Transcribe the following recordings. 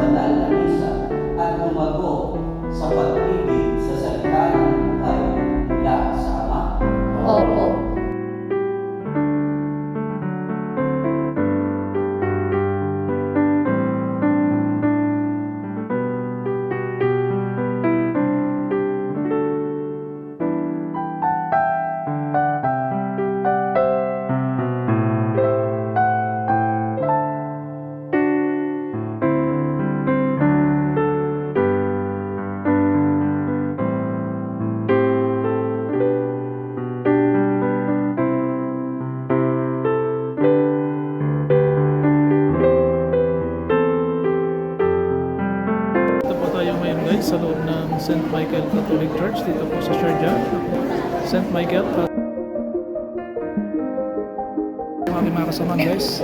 banal na misa at lumago sa pag-ibig sa salita ng buhay mula sa Ama? Opo. Dito po tayo ngayon guys sa loob ng St. Michael Catholic Church dito po sa Sharjah. St. Michael ang aking mga kasama guys.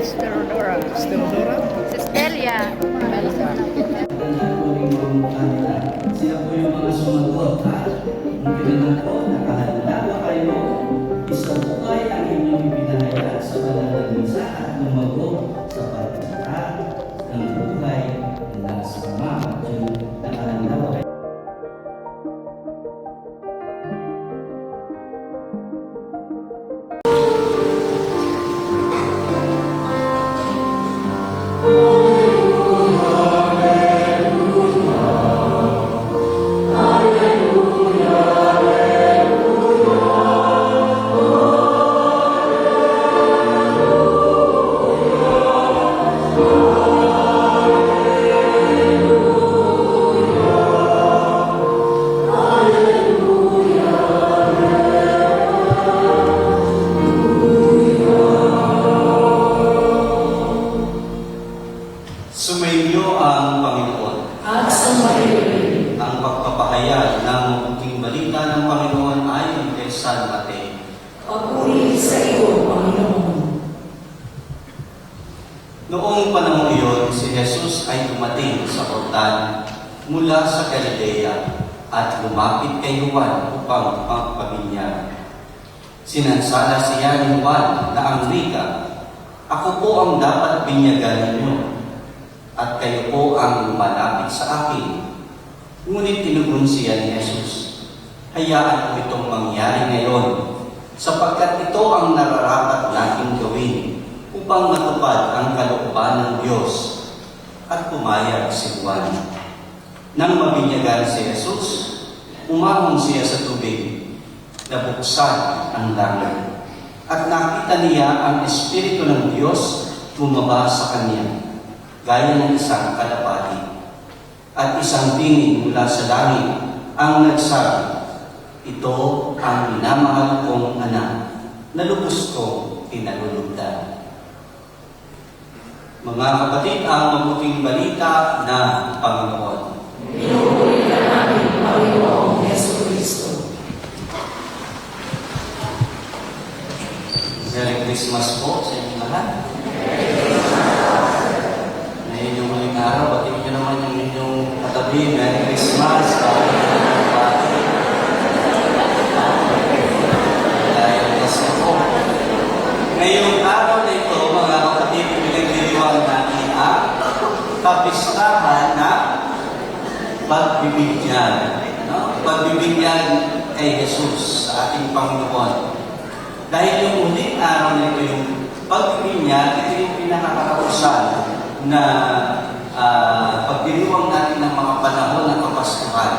Sister Dora. Steodora. Sistelia. Tandaan po rin yung kanila. Sila po yung mga sumagot, ha? Ang kanilang po, nakahanda ba kayo? Isabukay ang inyong ipinahayag sa banal na misa at lumago sa pagkita ng buhay ng sama. At yung nakahanda ba kayo? Sumainyo ang Panginoon. At sumayin Ang pagpapahayag ng mabuting balita ng Panginoon ayon kay San Mateo. papuri sa iyo, Panginoon. Noong panahon iyon, si Jesus ay dumating sa Jordan mula sa Galilea at lumapit kay Juan upang magpabinyag. Sinansala siya ni Juan na ang wika, "Ako po ang dapat binyagan ninyo, at kayo po ang lumalapit sa akin." Ngunit tinugon siya ni Jesus, "Hayaan ko itong mangyari ngayon, sapagkat ito ang nararapat nating gawin upang matupad ang kalooban ng Diyos." At pumayag si Juan. Nang mabinyagan si Jesus, umahon siya sa tubig, nabuksan ang langit, at nakita niya ang Espiritu ng Diyos bumaba sa kanya, gaya ng isang kalapati. At isang tingin mula sa langit ang nagsabi, "Ito ang minamahal kong anak, na lubos kong pinalulugdan." Mga kapatid, ang mabuting balita ng Panginoon. Pinupuri ka namin, Panginoong Yesu Kristo. Merry Christmas po sa inyong lahat. Ngayon yung huling araw, batiin nyo naman yung inyong katabi. Merry Christmas! Ngayong araw na ito, mga kapatid, pinagliliwanag natin ang kapistahan na pagbibigyan. No? Pagbibigyan kay Jesus sa ating Panginoon. Dahil yung uling araw na ito, yung pagbibigyan, ito yung pinakakatapusan na pagdiriwang natin ng mga panahon ng Kapaskuhan.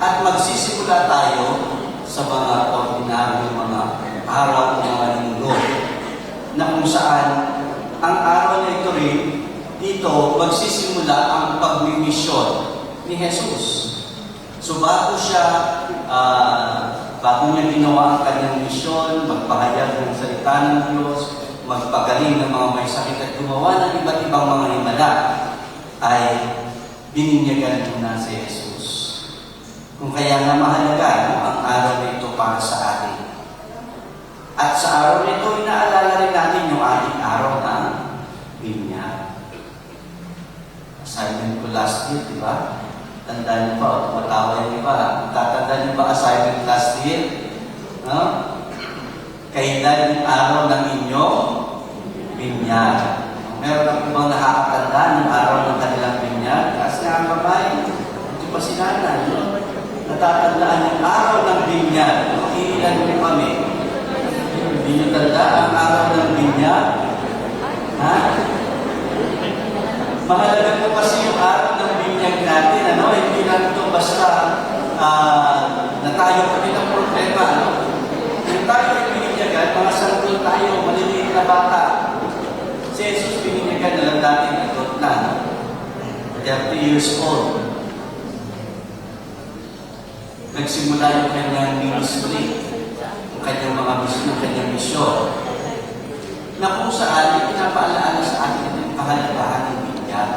At magsisimula tayo sa mga ordinaryong mga araw ng mga linggo, na kung saan ang araw na ito rin, dito magsisimula ang pagmimisyon ni Jesus. So bago niya ginawa ang kanyang misyon, magpahayag ng salita ng Diyos, magpagaling ng mga may sakit at gumawa ng iba't ibang mga himala, ay bininyagan muna si Jesus. Kung kaya nga mahalaga ang araw na ito para sa atin. At sa araw na ito, inaalala rin natin yung ating araw na last year, di ba? Tandaan niyo ba? O tumatawa niyo ba? Tatandaan niyo ba assignment last year? No? Kailan yung araw ng inyong binyag? Meron ang ibang nakakatanda ng araw ng kanilang binyag. Kasi ang babae, hindi pa si nanay. Natatandaan yung araw ng binyag. Iilan mo kami. Hindi nyo tanda ang araw ng binyag? Ha? Mahalaga po kasi yung araw ng binyag natin. Ano? Hindi lang ito basta na tayo pa rin ang problema. Ano? Yung tayo ay binigyagan, mga sanggol tayo, maliliit na bata. Si Jesus binigyagan na lang dating adult na. No? 30 years old. Nagsimula yung kanyang ministry, yung kanyang mga mission, yung kanyang misyon. Na kung saan, pinapaalaala sa atin yung kahalagahan ng binyag.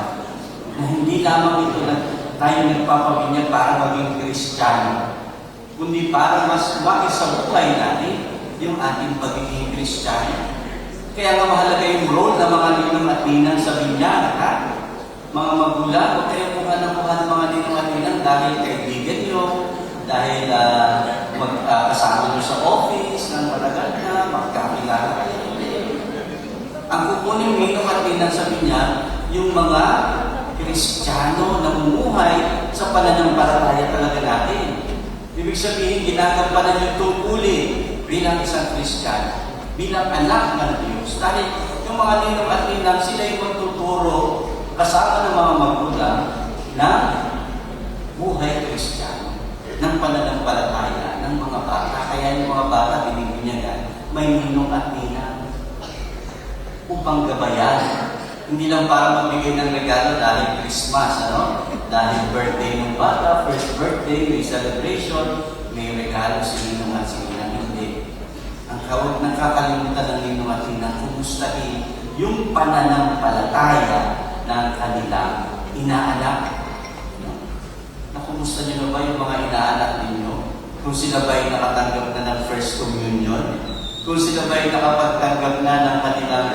Na hindi lamang ito na tayo nagpapabinyag para maging Kristiyano, kundi para mas sa buhay natin yung ating pagiging Kristiyano. Kaya nga mahalaga yung role ng mga ninong at ninang sa binyag, ha? Mga magulang, o kayo kung kuha ng mga ninong at ninang dahil kaibigan nyo, dahil kasama nyo sa office ng matagal na, magkakilala kayo. Ang kukunin ninong at ninang sa binyag, yung mga Kristiyano na bumuhay sa pananampalataya talaga natin. Ibig sabihin, ginagampanan yung tungkulin bilang isang Kristiyano, bilang anak ng Diyos. Dahil yung mga ninong at ninang, sila yung magtuturo kasama ng mga magulang na buhay Kristiyano, ng pananampalataya ng mga bata. Kaya yung mga bata binibinyagan, may ninong at ninang upang gabayan. Hindi lang para magbigay ng regalo dahil Christmas, ano? Dahil birthday ng bata, first birthday, may celebration, may regalo si ninong at si ninang. Hindi. Ang nakakalimutan ng ninong at ninang, kumustahin yung pananampalataya ng kanilang inaanak. Nakumusta niyo na ba yung mga inaanak ninyo? Kung sila ba'y nakatanggap na ng First Communion? Kung sila ba'y nakapagtanggap na ng kanilang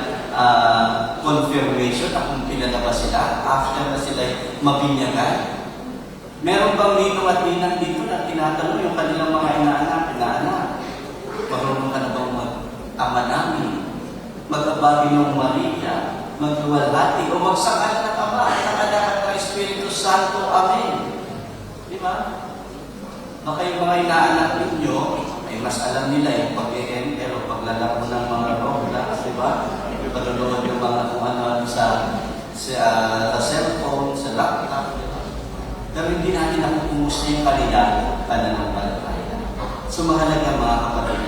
confirmation na kung pinalabas sila after na sila mabinyagan? Meron bang ninong at ninang dito na tinatanong yung kanilang mga inaanak, marunong ka na bang mag-ama namin, mag-abagi ng Maria, magluwalhati, o magsakal na Ama at ng Anak at ng Espiritu Santo. Amen. Di ba? Baka yung mga inaanak ninyo, ay mas alam nila yung pag-e-enter o paglalaro ng mga Roblox, di ba? Paglulood yung mga kung ano sa cellphone, sa laptop, di ba? Pero hindi natin nakukumusta yung kanilang pananampalataya. So mahalaga mga kapatid,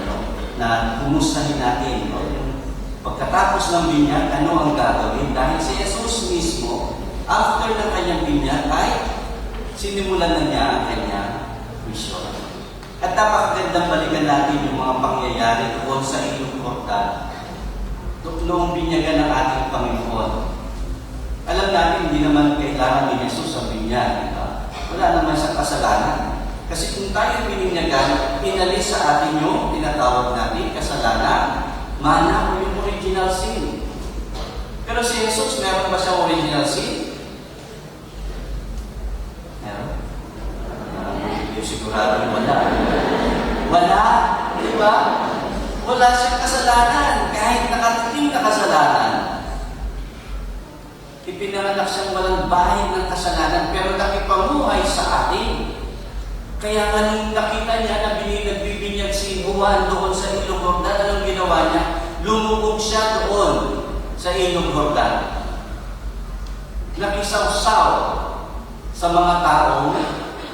na kumustahin natin, yung pagkatapos ng binyag, ano ang gagawin? Dahil si Jesus mismo, after ng kanyang binyag, ay sinimulan na niya ang kanyang mission. At napakagandang balikan natin yung mga pangyayari doon sa Ilog Jordan noong binyagan ng ating Panginoon. Alam natin, hindi naman kailangan ni Jesus ang binyag. Diba? Wala naman siyang kasalanan. Kasi kung tayo bininyagan, inalis sa atin yung tinatawag natin kasalanan, mana o yung original sin. Pero si Jesus, meron ba siyang original sin? Meron? Hindi sigurado wala. Wala, di ba? Wala siyang kasalanan, kahit nakatiting na kasalanan. Ipinanganak siyang walang bahid ng kasalanan, pero nakipamuhay sa atin. Kaya nga nung nakita niya na nagbibinyag si Juan doon sa Ilog Jordan, anong ginawa niya? Lumubog siya doon sa Ilog Jordan. Nakisawsaw sa mga taong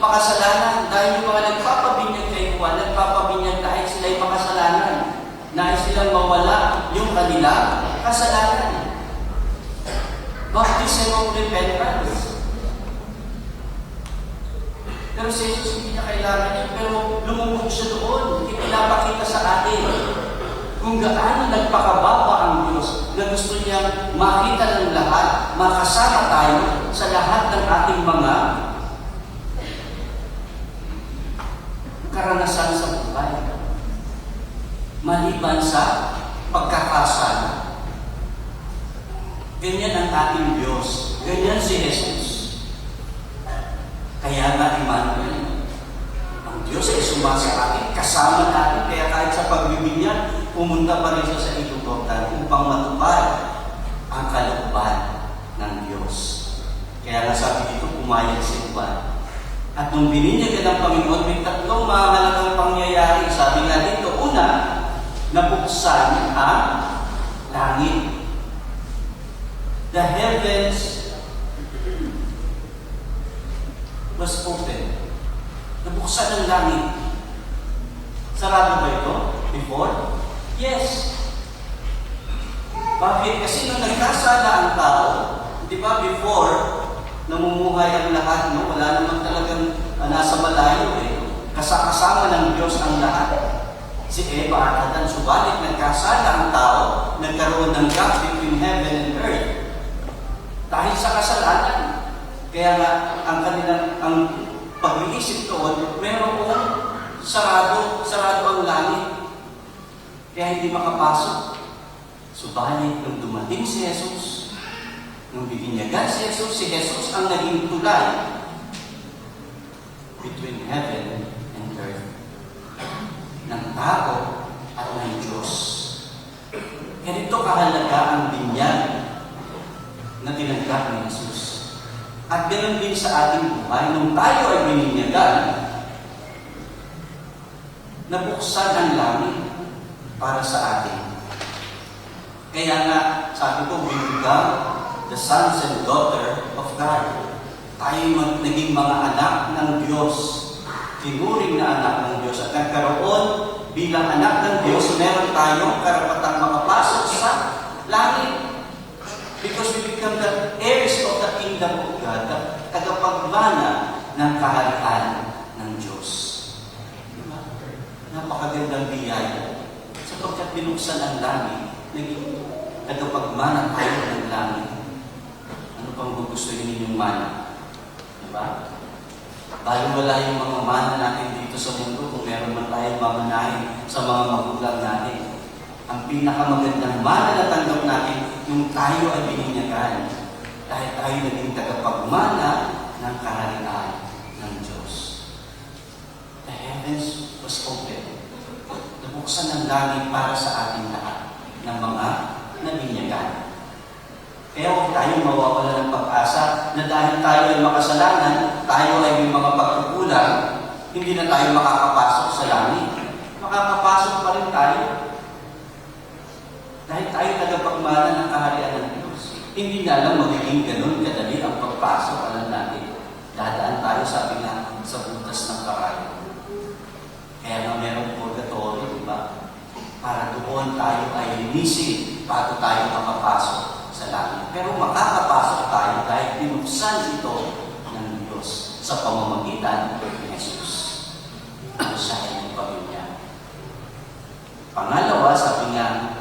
makasalanan dahil yung mga nagpapabinyag kay Juan, nagpapabinyag dahil sila'y makasalanan. Nais silang mawala yung kanila kasalanan. Baptism of repentance. Pero si Jesus hindi niya kailangan niya, pero lumubog siya doon. Ipinapakita sa atin kung gaano nagpakababa ang Diyos na gusto niyang makita ng lahat, makasama tayo sa lahat ng ating mga karanasan sa buhay. Maliban sa pagkakasala. Ganyan ang ating Diyos. Ganyan si Jesus. Kaya nga, Emmanuel, ang Diyos ay sumasa atin, kasama natin, kaya kahit sa pagbibigyan, pumunta pa rin siya sa itutukan upang matupad ang kalooban ng Diyos. Kaya nga sabi dito, pumayag si Juan. At nung bininyagan ng Panginoon, may tatlong mahalagang pangyayari. Sabi nga dito, una, nabuksan ang langit. The heavens was open. Nabuksan ang langit. Sarado ba ito? Before? Yes. Bakit? Kasi nung nagkasala ang tao, di ba before, namumuhay ang lahat, no? Wala naman talagang nasa malayo eh. Kasama ng Diyos ang lahat. Si Eva at Adan, subalit nagkasala ang tao, nagkaroon ng gap between heaven and earth. Dahil sa kasalanan. Kaya nga, ang pag-iisip doon, mayroong sarado ang langit. Kaya hindi makapasok. Subalit, nung dumating si Jesus, nung bibinyagan si Jesus ang naging tulay between heaven and earth, ng tao at ng Diyos. Ganito kahalaga ang binyag na tinanggap ni Jesus. At ganoon din sa ating buhay, nung tayo ay bininyagan, nabuksan ang langit para sa atin. Kaya nga, sabi ko, we become the sons and daughter of God. Tayo naging mga anak ng Diyos. Tinuring na anak ng Diyos. At nagkaroon bilang anak ng Diyos, meron tayong karapatang makapasok sa langit. Because we become the heirs of the kingdom of God, the tagapagmana ng kaharian ng Diyos. Diba? Napakagandang biyaya. Sapagkat binuksan ang langit, naging tagapagmana tayo ng langit. Ano pang gusto ninyong mana? Diba? Bago wala yung mga mana natin dito sa mundo, kung meron man tayong mamanahin sa mga magulang natin. Ang pinakamagandang mana na tanggap natin, yung tayo ay bininyagan. Dahil tayo naging tagapagmana ng kaharian ng Diyos. The heavens was open. Nabuksan ng langit para sa ating lahat ng mga nabinyagan. Kaya huwag tayong mawawala ng pag-asa na dahil tayo ay makasalanan, tayo ay may mga pagkukulang, hindi na tayo makakapasok sa langit. Makakapasok pa rin tayo. Dahil tayo tagapagmana ng kaharian ng Diyos. Hindi na lang magiging ganun kadali ang pagpasok. Alam natin, dadaan tayo, sabi nga, sa butas ng karayo. Kaya nga merong purgatory, di ba? Para doon tayo ay linisin bago tayo makapasok sa langit. Pero makakapasok tayo dahil binuksan ito ng Diyos sa pamamagitan ni Jesus. Ano sa kanyang pamilya? Pangalawa, sabi nga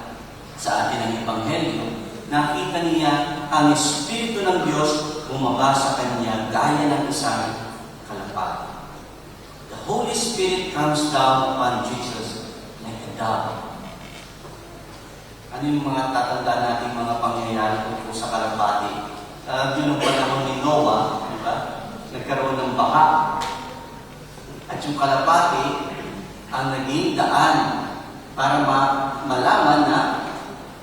sa atin ang Ebanghelyo, nakita niya ang Espiritu ng Diyos bumaba sa kanya gaya ng isang kalapati. The Holy Spirit comes down upon Jesus like a dove. Ano yung mga tatanda nating mga pangyayari tungkol sa kalapati? Yung panahon ni Noah, di ba? Nagkaroon ng baha. At yung kalapati ang naging daan para malaman na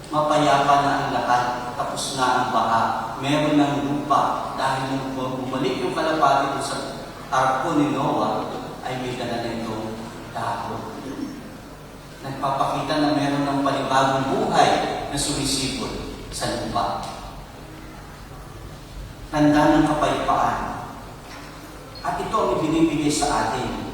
mapayapa na ang lahat, tapos na ang baha. Meron ng lupa dahil nung bumalik yung kalapati sa arko ni Noah, ay may dala na itong dahon. Nagpapakita na meron ng panibagong buhay na sumisipot sa lupa. Tanda ng kapayapaan. At ito ang ibinibigay sa atin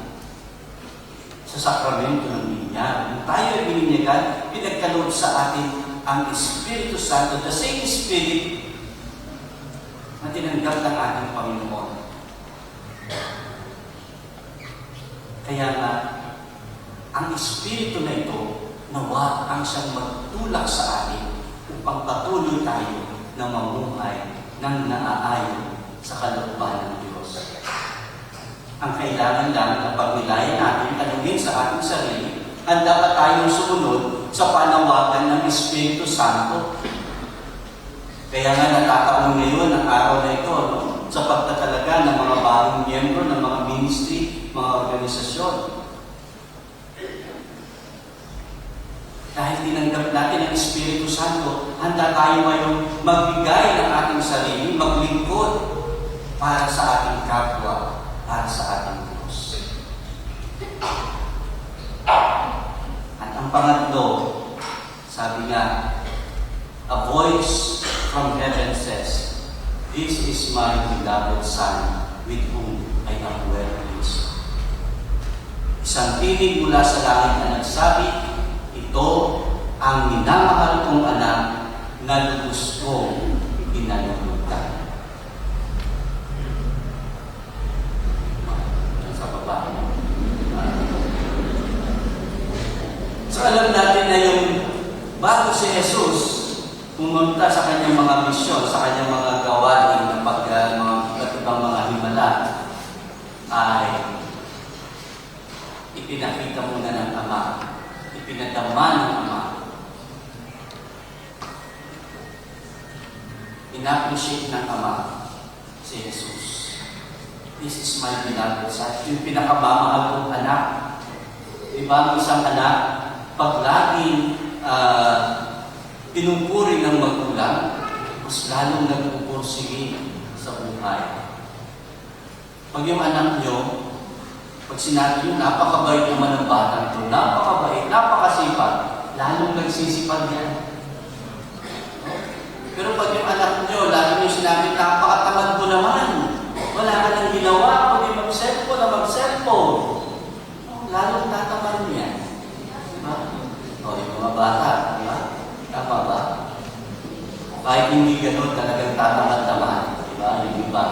sa sakramento ng binyag. Kung tayo ay bininyagan, pinagkaloob sa atin ang Espiritu Santo, the same Spirit na tinanggap ng ating Panginoon. Kaya nga, ang Espiritu na ito, nawa ang siyang magtulak sa atin upang patuloy tayo na mamuhay ng naaayon sa kalooban ng Diyos. Ang kailangan lang na pagnilayan natin, tanungin sa ating sarili, handa pa tayong sumunod sa panawagan ng Espiritu Santo. Kaya nga natataon ngayon ang araw na ito, no? sa pagtatalaga ng mga bagong miyembro ng mga ministry, mga organisasyon. Dahil tinanggap natin ang Espiritu Santo, handa tayo ngayong magbigay ng ating sarili, maglingkod para sa ating kapwa, para sa ating Diyos. At ang pangatlo, sabi nga, a voice from heaven says, "This is my beloved Son, with whom I am well pleased." Isang tinig mula sa langit na nagsabi, "Ito ang minamahal kong anak na lubos kong pinalulugdan." Sa baba. So alam natin na yung bago si Jesus pumunta sa kanyang mga misyon, sa kanyang mga gawain ng mga iba't ibang mga himala, ay ipinakita muna ng Ama, ipinadama ng Ama, in-appreciate ng Ama si Jesus. This is my beloved Son, yung pinakamamahal kong anak. Diba ang isang anak, pag laging pinupuri ng magulang, mas lalong nagpupursige sa buhay. Pag yung anak nyo, pag sinabi nyo, napakabait naman ng batang ito, napakabait, napakasipag, lalong nagsisipag yan. Pero pag yung anak nyo, lalo nyo sinabi, napakatamad mo naman, wala ka nang ginawa, kundi mag-cellphone na mag-cellphone, lalong tatamad niya. Diba? O, yung mga bata, diba? Tama ba? Kahit hindi gano'n, talagang tatamad-tamad. Diba? Yung iba.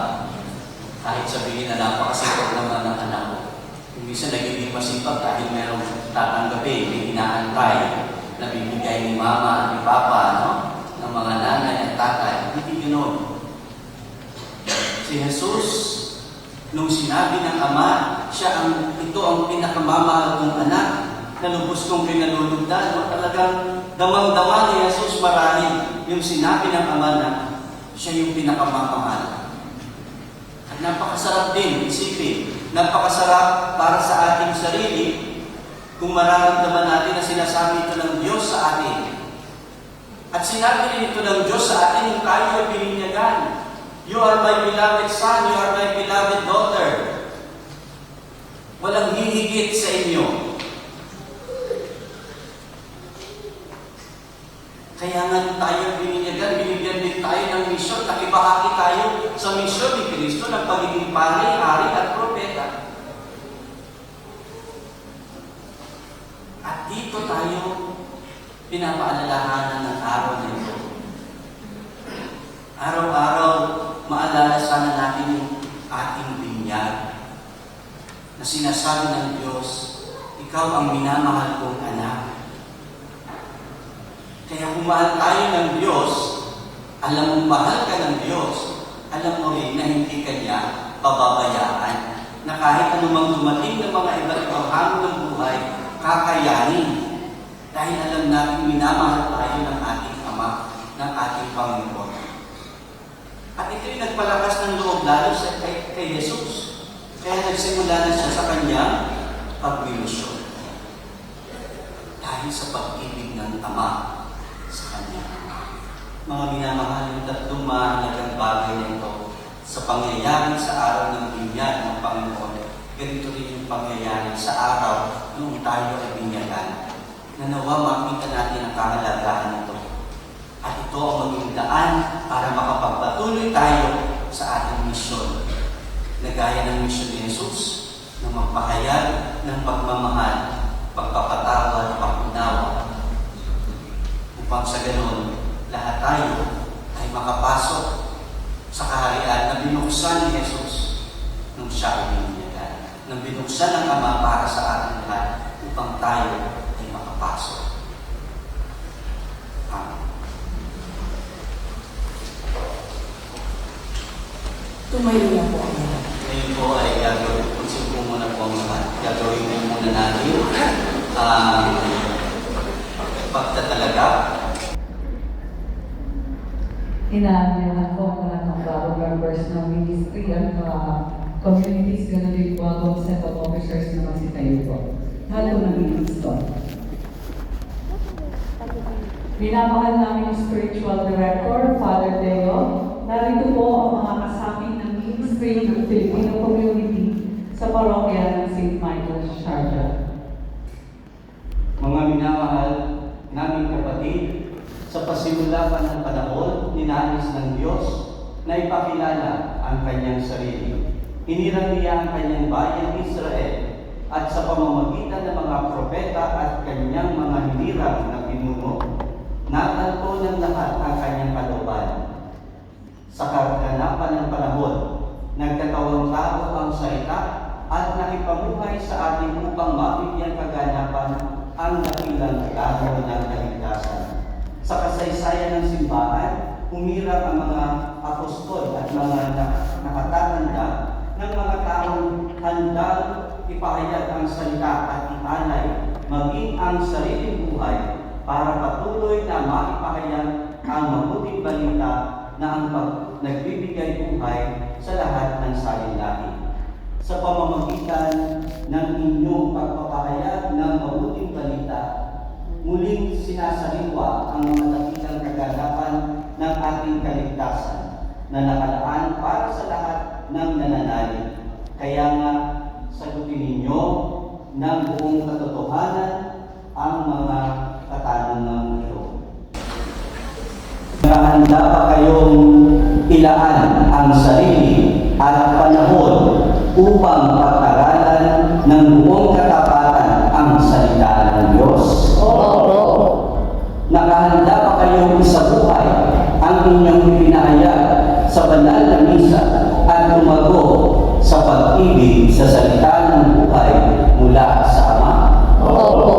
Kahit sabihin na napakasipag naman ng anak ko. Yung isa nagiging masipag dahil merong tatanggapin, may inaantay na bibigay ni mama, ni papa, no? Ng mga nanay at tatay. Hindi gano'n. Si Jesus, nung sinabi ng Ama, ito ang pinakamamahal kong anak, na lubos kong pinalulugdan, talagang damang-dama ni Jesus marahil yung sinabi ng Ama na siya yung pinakamamahal. At napakasarap din isipin, napakasarap para sa ating sarili kung mararamdaman natin na sinasabi ito ng Diyos sa atin. At sinabi rin ito ng Diyos sa atin yung tayo ay bininyagan. You are my beloved son, you are my beloved daughter. Walang hihigit sa inyo. Kaya nga tayo bininyagan, binigyan din tayo ng misyon, nakibahagi tayo sa misyon ni Kristo ng pagiging pari, hari at propeta. At dito tayo pinapaalalahanan ng araw na ito. Araw-araw, maalala sana natin yung ating binyag na sinasabi ng Diyos, ikaw ang minamahal kong anak. Kaya kung mahal tayo ng Diyos, alam mong mahal ka ng Diyos, alam mo rin na hindi Kanya pababayaan, na kahit anumang dumating ng mga iba't ibang hamon ng buhay, kakayanin. Dahil alam natin minamahal tayo ng ating Ama, ng ating Panginoon. At ito'y nagpalakas ng loob lalo kay Jesus. Kaya nagsimula na siya sa kanyang pagmimisyon. Dahil sa pag-ibig ng Ama sa Kanya. Mga minamahal, yung tatlong mahalagang bagay na ito sa pangyayari sa araw ng binyag ng Panginoon. Ganito rin yung pangyayari sa araw nung tayo ay binyagan. Na nawa makita natin ang kahalagahan nito. At ito ang maging daan para makapagpatuloy tayo sa ating misyon. Na gaya ng misyon ni Jesus na magpahayag ng pagmamahal, pagpapatawad, pag-unawa. Upang sa ganon, lahat tayo ay makapasok sa kaharian na binuksan ni Jesus nung siya ay binyagan. Nang binuksan ng Ama para sa ating lahat upang tayo ay makapasok. Amen. Tumayo na po ang lahat. Ngayon po ay gagawin po muna po ang lahat. Gagawin po muna natin pagtatalaga. Inaanyayahan ko ang lahat ng bagong members ng ministry at communities, gano'n din po bagong set of officers na masitayo po. Lahat po ng Kristo. Minamahal namin yung spiritual director, Father Leo. Narito po ang mga kasaping ng ministry ng Filipino community sa parokya ng St. Michael, Sharjah. Mga minamahal naming kapatid, sa pasimula pa ng panahon, ninais ng Diyos na ipakilala ang kanyang sarili. Hinirang niya ang kanyang bayang Israel at sa pamamagitan ng mga propeta at kanyang mga hinirang na pinuno, natanto ng lahat ang kanyang kalooban. Sa kaganapan ng panahon, nagkatawang tao ang salita at nakipamuhay sa atin upang mabigyan kaganapan ang dakilang plano ng kaligtasan. Sa kasaysayan ng simbahan, humirang ang mga apostol at mga nakatatanda ng mga taong handang ipahayag ang salita at ialay, maging ang sariling buhay para patuloy na maipahayag ang mabuting balita na ang nagbibigay buhay sa lahat ng salin-lahi. Sa pamamagitan ng inyong pagpapahayag ng mabuting balita, muling sinasaliwa ang mga dakilang kaganapan ng ating kaligtasan na nakalaan para sa lahat ng nananalig. Kaya nga, sagutin ninyo ng buong katotohanan ang mga katanungang ito. Nakahanda ba kayong ilaan ang sarili at panahon upang pag-aralan ng buong katapatan ang salita ng Diyos? Nakahanda pa kayong isabuhay ang inyong ipinahayag sa banal na misa at lumago sa pag-ibig sa salita ng buhay mula sa Ama? Opo.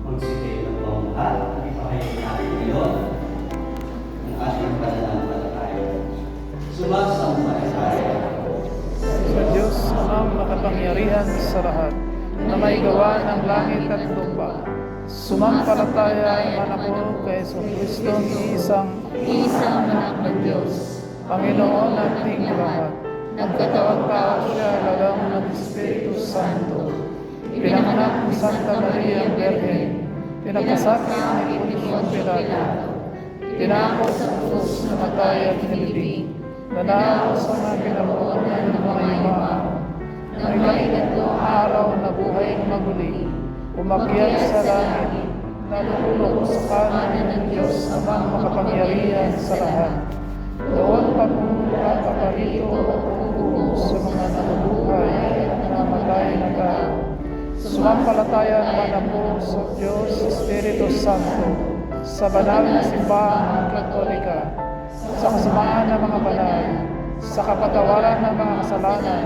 Magsipin ng buong lahat, ipahayag natin ngayon ang ating pananampalataya. Sumasampalataya Sa Diyos ang makapangyarihan sa lahat, na may gawa ng langit at lupa. Sumampalataya naman ako kay Jesucristo, isang anak ng Diyos, Panginoon nating lahat. Nagkatawang tao siya lalang ng Espiritu Santo. Pinanganak ni Santa Maria Virgen, pinagkasakit ni Poncio Pilato, tinako sa krus, namatay at nilibing, nanalo sa mga kinabukasan ng mga yumaang, ng ikatlong araw na buhay ng maguli, umakyat sa langit, nalulunok sa kanan ng Diyos amang makapangyarihan sa lahat. Doon pagpaparito at pagpuro sa mga nabubuhay at namatay na tao. Sumampalataya naman ako sa Diyos Espiritu Santo, sa banal na simbahan Katolika, sa kasamaan ng mga banal, sa kapatawaran ng mga kasalanan,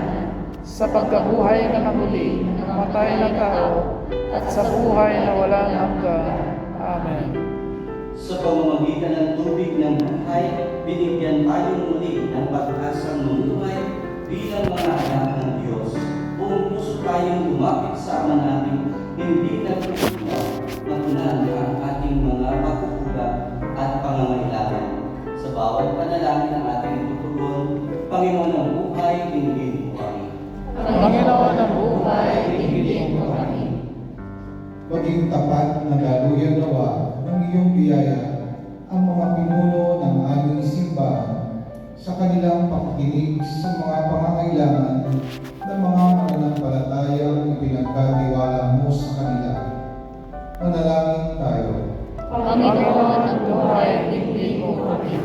sa pagkabuhay na maguli, ng matay na tao, at sa buhay na walang hanggan. Amen. sa pamamagitan ng tubig ng buhay, binigyan tayo muli ng pag-asang mamuhay bilang mga anak ng Diyos. Buong puso tayong lumapit sa Ama natin, hindi nagpipila na punan ang ating mga pagkukulang at pangangailangan. Sa bawat panalangin ng ating tutugon, Panginoon ng buhay, dinggin mo kami. Panginoon ng buhay, dinggin mo kami. Maging tapat na daluyan nawa ng iyong biyaya ang mga pinuno ng aming simbahan sa kanilang pakikinig sa mga pangangailangan ng mga mananampalatayang ipinagkatiwala mo sa kanila. Manalangin tayo. Panginoon ng buhay, dinggin mo kami.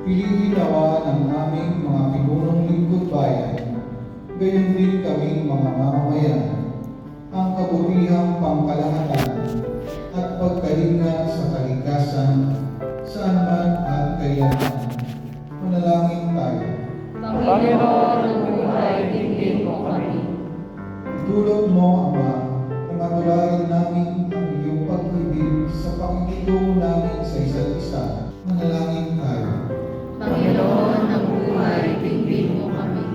Piliin nawa ng aming mga pinunong lingkod bayan, gayon din kaming mga mamamayan, ang kabutihang pangkalahatan at pagkalinga sa kalikasan saan man at kailanman. Manalangin Panginoon ng buhay, dinggin mo kami. Itulot mo, Ama, na matularan namin ang iyong pag-ibig sa pakikitungo namin sa isa't isa. Manalangin tayo. Panginoon ng buhay, dinggin mo kami.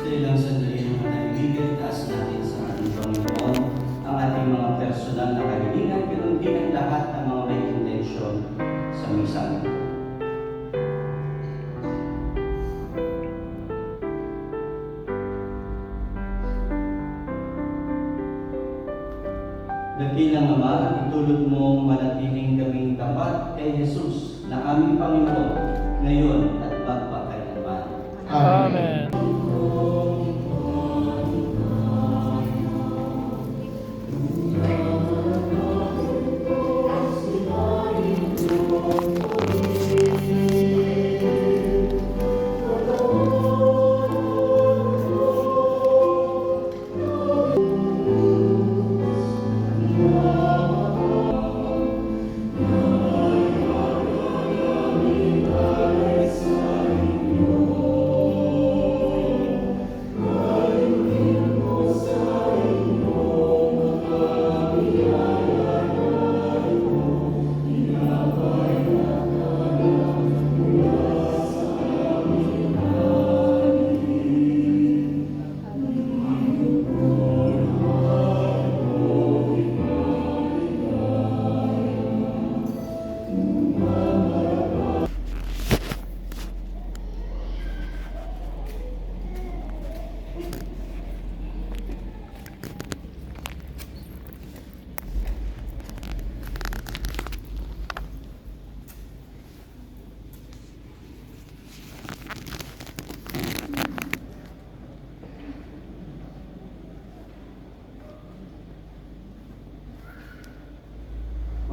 Sa ilang sandali ng manahimik, taas natin sa ating Panginoon ang ating mga personal na kahilingan, ganoon din ang lahat ng mga may intensyon sa misang ito. Dakilang Ama, itulot mo manatiling kaming tapat kay Jesus na aming Panginoon ngayon at magpakailanman. Amen.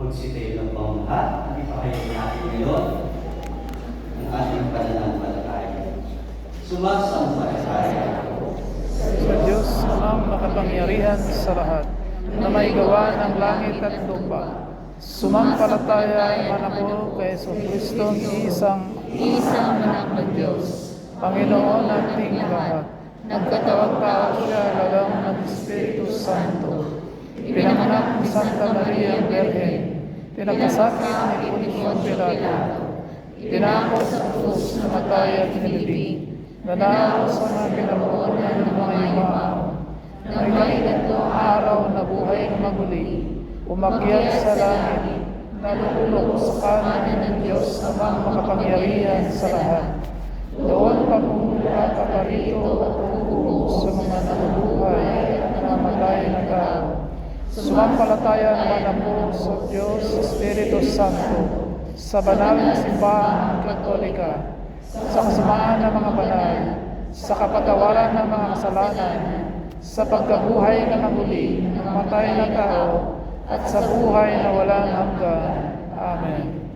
Magsitayo ng pang lahat at ipahayag natin ngayon ang ating pananampalataya. Sumasampalataya ako Sa Diyos ang makapangyarihan sa lahat, na may gawa ng langit at lupa. Sumampalataya man ako kay Jesucristo, isang anak ng Diyos, Panginoon nating lahat. Nagkatawang tao siya lalang ng Espiritu Santo. Pinanganak ni Santa Maria Virgen, pinagkasakit ni Poncio Pilato, tinako sa krus, namatay at nilibing, nanalo sa mga pinabuhunan ng mga yumao, na ikatlong araw na buhay na maguli, umakyat sa langit, nalulok sa kanan ng Diyos amang makapangyarihan sa lahat. Doon pagmumulapaparito at uupo sa mga nabubuhay at namatay na tao. Sumampalataya naman ako sa Diyos Espiritu Santo, sa banal na simbahan katolika, sa kasamaan ng mga banal, sa kapatawaran ng mga kasalanan, sa pagkabuhay na maguli ng matay na tao, at sa buhay na walang hanggan. Amen.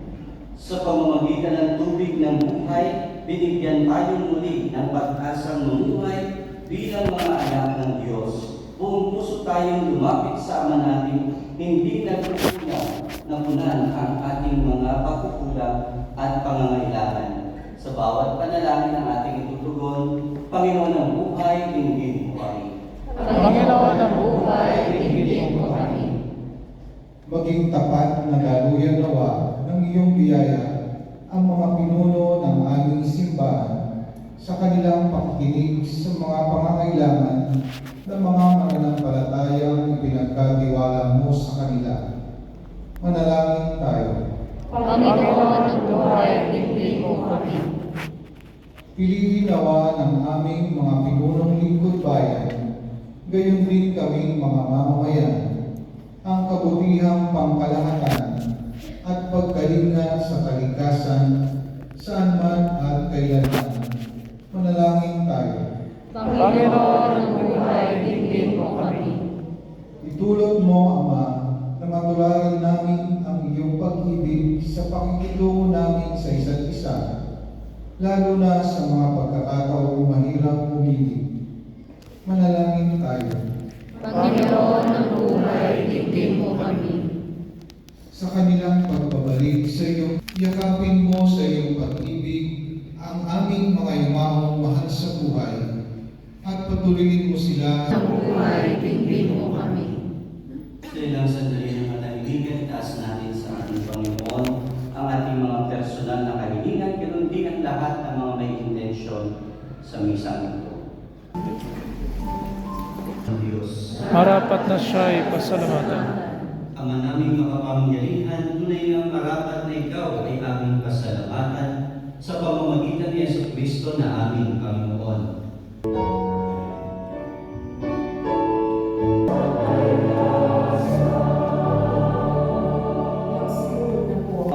sa pamamagitan ng tubig ng buhay, binigyan tayo muli ng pag-asang mamuhay bilang mga anak ng Diyos. Buong puso tayong lumapit sa Ama natin, hindi nagkukulang na punan ang ating mga pagkukulang at pangangailangan. Sa bawat panalangin ng ating itutugon, Panginoon ng buhay, dinggin mo kami. Panginoon ng buhay, dinggin mo kami. Maging tapat na daluyan nawa ng iyong biyaya ang mga pinuno ng aming simbahan sa kanilang pakikinig sa mga pangangailangan ng mga mananampalatayang ipinagkatiwala mo sa kanila. Manalangin tayo. Panginoon ng buhay, dinggin mo kami. Piliin nawa ng aming mga pinunong lingkod bayan, gayon din kaming mga mamamayan, ang kabutihang pangkalahatan at pagkalinga sa kalikasan saan man at kailanman. Manalangin tayo. Panginoon ng buhay, dinggin mo kami. Itulot mo, Ama, na matularan namin ang iyong pag-ibig sa pakikitungo namin sa isa't isa, lalo na sa mga pagkakataong mahirap umili. Manalangin tayo. Panginoon ng buhay, dinggin mo kami. Sa kanilang pagbabalik sa iyo, yakapin mo sa iyong pag-ibig ang aming mga yumaong mahal sa buhay at patuloyin mo sila Sa buhay, tingin mo kami. Sa ilang sandali ng katahimikan, itaas natin sa ating Panginoon ang ating mga personal na kahilingan, ganoon din ang lahat ng mga may intensyon sa misang ito. Ang Diyos, Marapat na siya'y pasalamatan. Ama naming makapangyarihan, tunay na marapat na ikaw ay aming pasalamatan sa pamamagitan ni Jesucristo na aming Panginoon.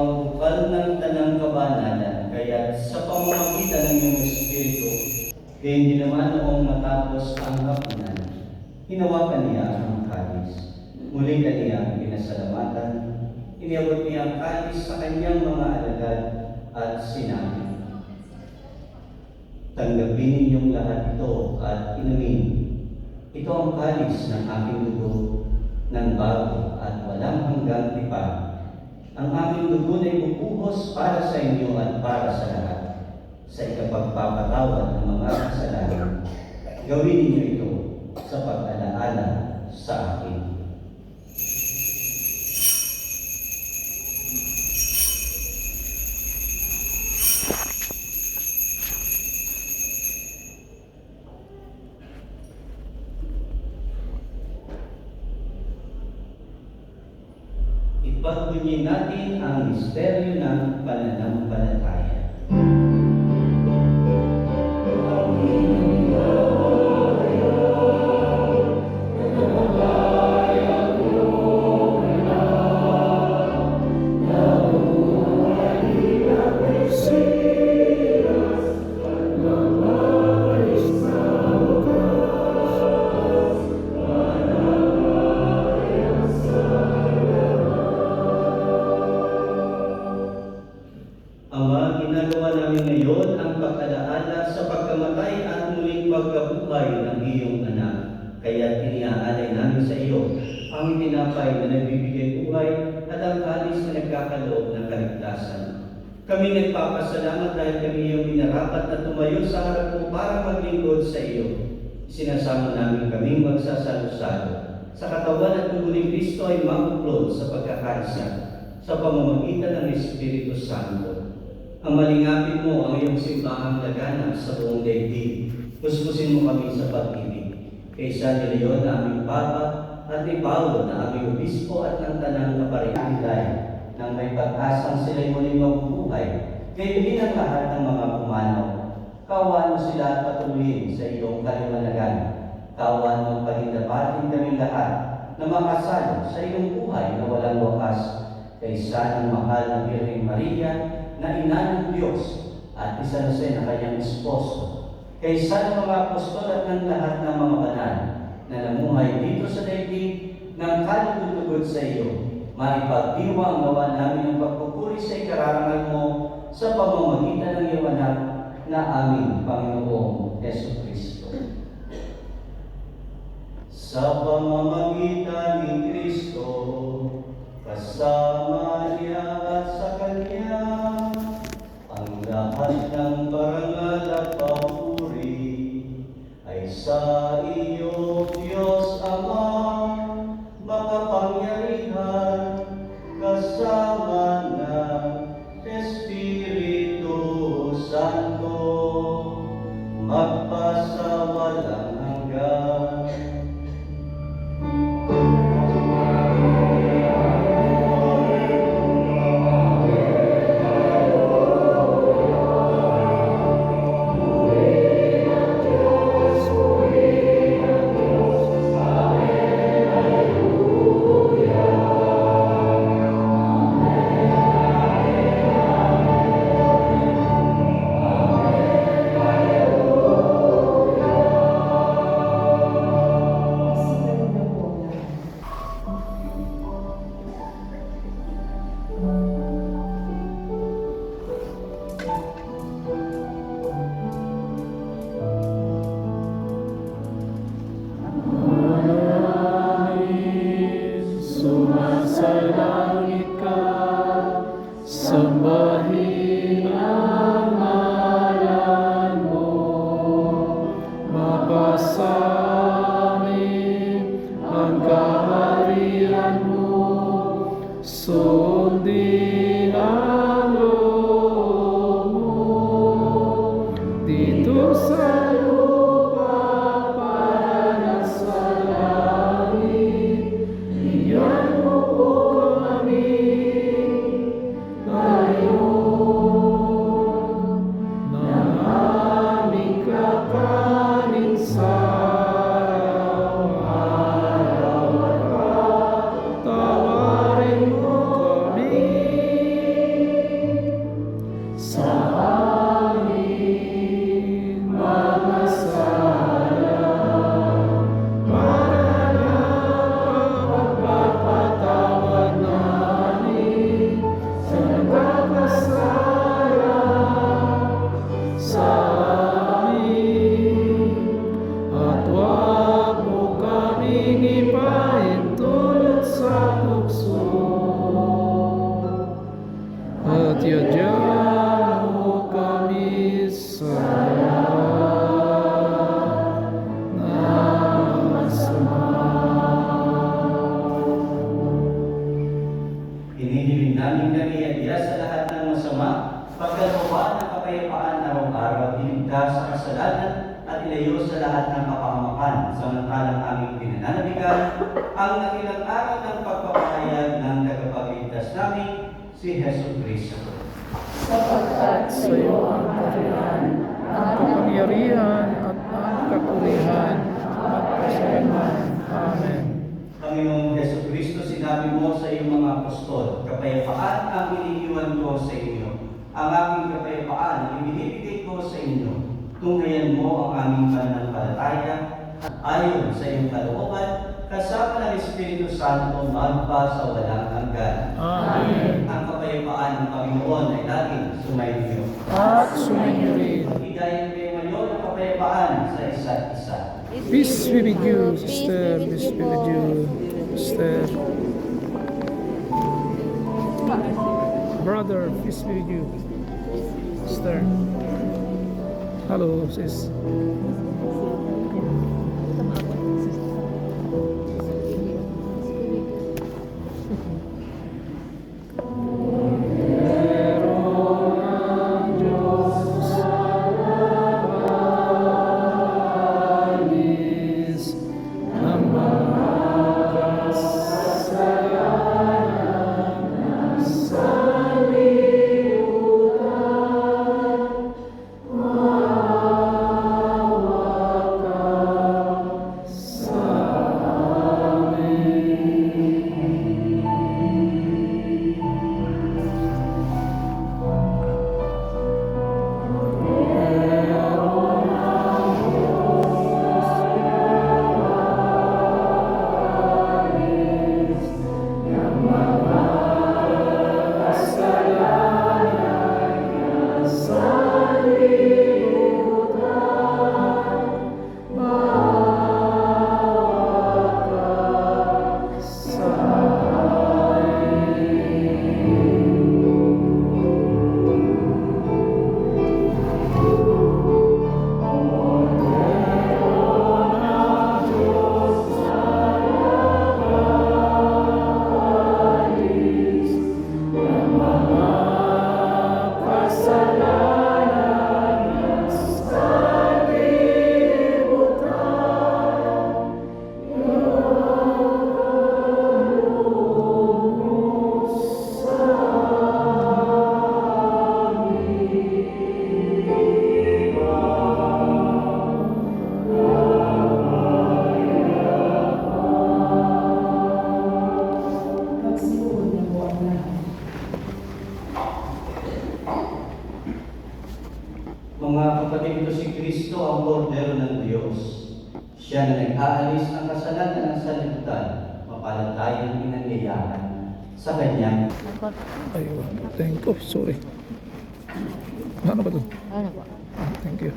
Ang bukal ng tanang kabanalan, kaya sa pamamagitan ng iyong Espiritu, kaya hindi naman noong matapos ang hapunan, hinawakan niya ang kalis. Muli kaniya pinasalamatan, iniabot niya ang kalis sa kanyang mga alagad at sinabi, "Tanggapin ninyong lahat ito at inumin. Ito ang kalis ng aking dugo ng bago at walang hanggang tipan. Ang aming dugo na ibubuhos para sa inyo at para sa lahat, sa ikapagpapatawad ng mga kasalanan. Gawin ninyo ito sa pag-alaala sa akin." Ipagpunyin natin ang misteryo ng pananampalataya. Ama, ginagawa namin ngayon ang pag-alaala sa pagkamatay at muling pagkabuhay ng iyong anak. Kaya iniaalay namin sa iyo ang tinapay na nagbibigay buhay at ang kalis na nagkakaloob ng kaligtasan. Kami nagpapasalamat dahil kami iyong minarapat na tumayo sa harap mo para maglingkod sa iyo. Sinasama namin kaming magsasalo-salo sa katawan at dugo ni Kristo ay mabuklod sa pagkakaisa sa pamamagitan ng Espiritu Santo. Ang malingapin mo ang iyong simbahang laganap sa buong daigdig. Puspusin mo kami sa pag-ibig. Kay San Leon na aming Papa at ni Paulo na aming Obispo at ng Tanang Kaparinilay nang may pag-asang sila'y muling mabubuhay. Kayo din ang lahat ng mga pumanaw. Kawan mo sila at patuloyin sa iyong kaliwanagan. Kawan mo panindapatin kaming lahat na makasalo sa iyong buhay na walang wakas. Kay San mahal na Birheng Maria na ina ng Diyos at San Jose na kanyang esposo. Kaysa ng mga apostol at ng lahat ng mga banal na namuhay dito sa daigdig ng kalugod-lugod sa iyo, maipagdiwang gawa namin ang pagpupuri sa ikararangal mo sa pamamagitan ng iyong anak na aming Panginoong Jesucristo. Sa pamamagitan ni Kristo, kasama niya at sa Kanya, ang lahat ng parangal at papuri ay sa iyo, Diyos Ama, makapangyarihan, kasama ng Espiritu Santo, magpasawalang hanggan. Sumasalangit ka, sambahin ang ngalan Tinadyadyaan mo kami sa masama. Hinihiling namin kami adya sa lahat ng masama, pagkalooban ng kapayapaan araw-araw, iligtas sa kasalanan at ilayo sa lahat ng kapahamakan, samantalang aming pinananabigan ang nakilang araw ng pagpapahayag ng tagapagligtas namin, si Hesus Kristo. Sapagkat Sa iyo ang kaharian, ang kapangyarihan at ang kapurihan at pasalamat. Amen. Panginoong Hesus Kristo, sinabi mo sa iyong mga apostol, kapayapaan ang iniiwan ko sa inyo. Ang aking kapayapaan ang ibinibigay ko sa inyo. Tunghayan mo ang aming pananampalataya ayon sa iyong kalooban, kasama ng Espiritu Santo magpa sa walang hanggan. Amen. Ang kapayapaan ng Panginoon ay laging sumainyo. At sumainyo rin. Higayin kayo ngayon ang kapayapaan sa isa't isa. Peace be with you, sister. Peace be with you, sister. Brother, peace be with you, sister. Hello, sis. Mga kapatid, ito si Kristo ang Kordero ng Diyos. Siya na nag-aalis ng kasalanan ng sanlibutan, mapalad tayo ng inanyayahan sa Kanya. Ayun, thank you. Sorry. Ano ba ito? Ano po? Thank you.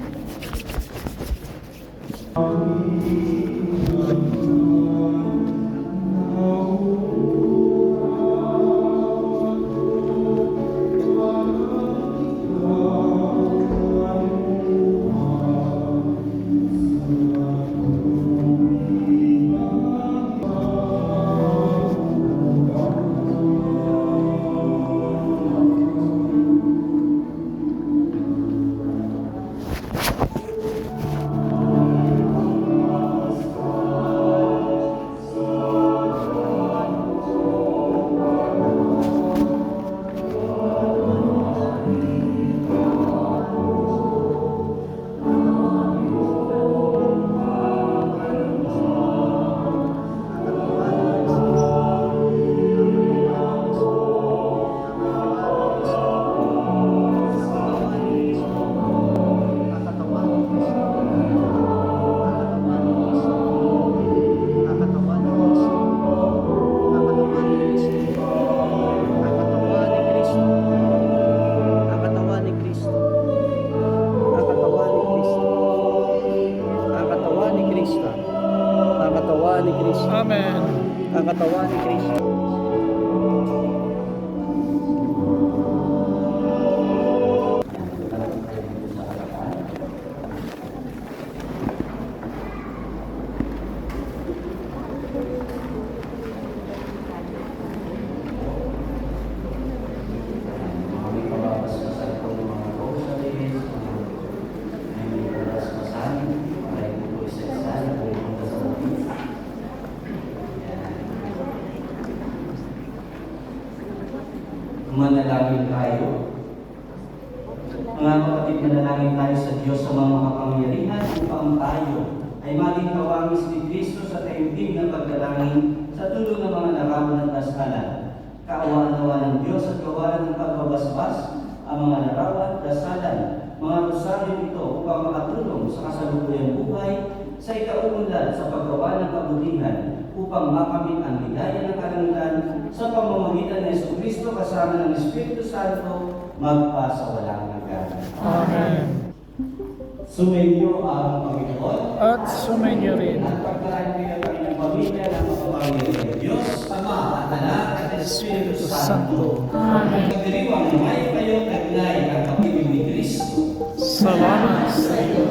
Amen. Ang katawan ni Kristo. Mga kapatid, manalangin tayo sa Diyos sa mga makapangyarihan upang tayo ay maging kawangis ni Kristo sa taimtim na pagdalangin sa tulong ng mga larawan at dasalan. Kaawaan-awa ng Diyos at gawaran ng pagbabasbas ang mga larawan, dasalan, mga rosaryo nito upang makatulong sa kasalukuyang buhay sa ikauunlad sa paggawa ng kabutihan upang makamit ang bigaya ng kalangitan sa pamamagitan ni Jesucristo kasama ng Espiritu Santo magpasawalang hanggan. Amen. Sumainyo ang Panginoon At sumainyo rin. at pagkain ng kanyang pamilya ng makapangyarihan ng Diyos, Ama at Anak at Espiritu Santo. Amen. Pagdiriwang naman kayo taglay ang pag-ibig ni Kristo. Salamat sa iyo,